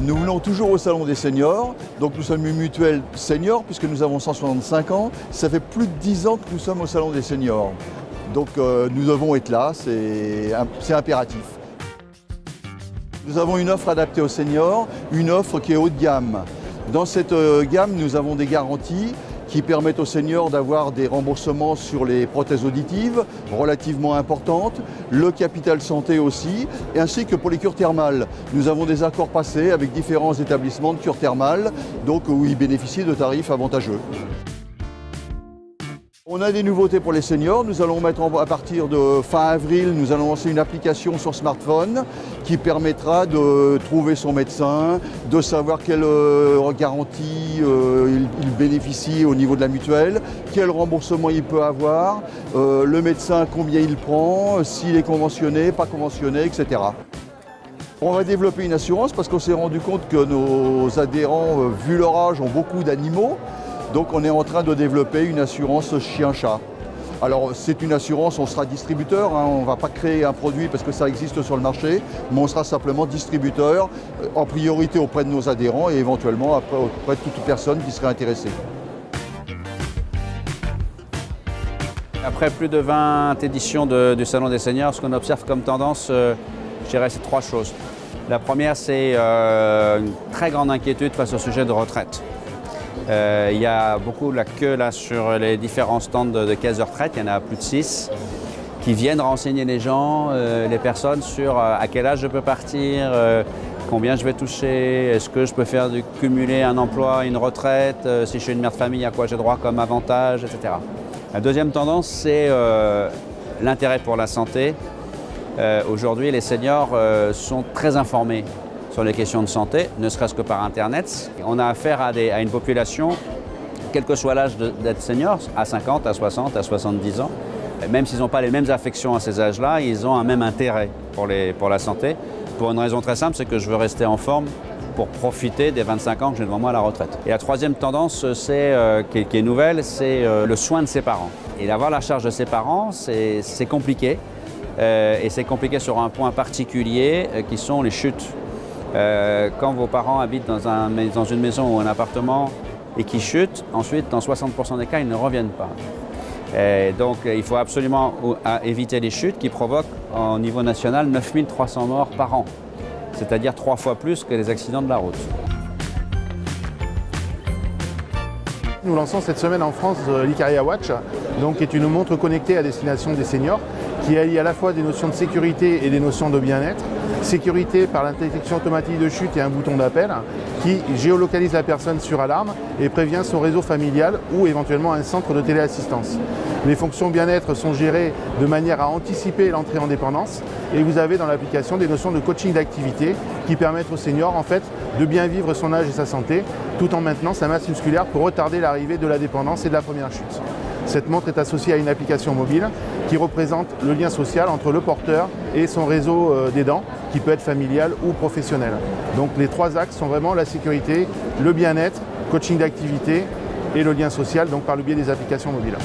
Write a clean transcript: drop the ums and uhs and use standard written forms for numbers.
Nous venons toujours au Salon des Seniors, donc nous sommes une mutuelle senior puisque nous avons 165 ans. Ça fait plus de 10 ans que nous sommes au Salon des Seniors. Donc nous devons être là, c'est impératif. Nous avons une offre adaptée aux seniors, une offre qui est haut de gamme. Dans cette gamme, nous avons des garanties qui permettent aux seniors d'avoir des remboursements sur les prothèses auditives relativement importantes, le capital santé aussi, ainsi que pour les cures thermales. Nous avons des accords passés avec différents établissements de cures thermales, donc où ils bénéficient de tarifs avantageux. On a des nouveautés pour les seniors. Nous allons mettre à partir de fin avril, nous allons lancer une application sur smartphone qui permettra de trouver son médecin, de savoir quelle garantie il bénéficie au niveau de la mutuelle, quel remboursement il peut avoir, le médecin combien il prend, s'il est conventionné, pas conventionné, etc. On va développer une assurance parce qu'on s'est rendu compte que nos adhérents, vu leur âge, ont beaucoup d'animaux. Donc on est en train de développer une assurance chien-chat. Alors c'est une assurance, on sera distributeur, hein, on ne va pas créer un produit parce que ça existe sur le marché, mais on sera simplement distributeur, en priorité auprès de nos adhérents et éventuellement après, auprès de toute personne qui serait intéressée. Après plus de 20 éditions du Salon des Seniors, ce qu'on observe comme tendance, je dirais, c'est trois choses. La première, c'est une très grande inquiétude face au sujet de retraite. Il y a beaucoup la queue là sur les différents stands de caisses de retraite, il y en a plus de 6, qui viennent renseigner les gens, les personnes sur à quel âge je peux partir, combien je vais toucher, est-ce que je peux faire cumuler un emploi, une retraite, si je suis une mère de famille, à quoi j'ai droit comme avantage, etc. La deuxième tendance, c'est l'intérêt pour la santé. Aujourd'hui, les seniors sont très informés sur les questions de santé, ne serait-ce que par Internet. On a affaire à une population, quel que soit l'âge d'être senior, à 50, à 60, à 70 ans. Même s'ils n'ont pas les mêmes affections à ces âges-là, ils ont un même intérêt pour la santé. Pour une raison très simple, c'est que je veux rester en forme pour profiter des 25 ans que j'ai devant moi à la retraite. Et la troisième tendance, qui est nouvelle, c'est le soin de ses parents. Et avoir la charge de ses parents, c'est compliqué. Et c'est compliqué sur un point particulier, qui sont les chutes. Quand vos parents habitent dans une maison ou un appartement et qu'ils chutent, ensuite, dans 60% des cas, ils ne reviennent pas. Donc, il faut absolument éviter les chutes qui provoquent, au niveau national, 9300 morts par an. C'est-à-dire 3 fois plus que les accidents de la route. Nous lançons cette semaine en France l'Icaria Watch, qui est une montre connectée à destination des seniors, qui allie à la fois des notions de sécurité et des notions de bien-être. Sécurité par la détection automatique de chute et un bouton d'appel qui géolocalise la personne sur alarme et prévient son réseau familial ou éventuellement un centre de téléassistance. Les fonctions bien-être sont gérées de manière à anticiper l'entrée en dépendance et vous avez dans l'application des notions de coaching d'activité qui permettent aux seniors en fait de bien vivre son âge et sa santé tout en maintenant sa masse musculaire pour retarder l'arrivée de la dépendance et de la première chute. Cette montre est associée à une application mobile qui représente le lien social entre le porteur et son réseau d'aidants, qui peut être familial ou professionnel. Donc les trois axes sont vraiment la sécurité, le bien-être, coaching d'activité et le lien social, donc par le biais des applications mobiles.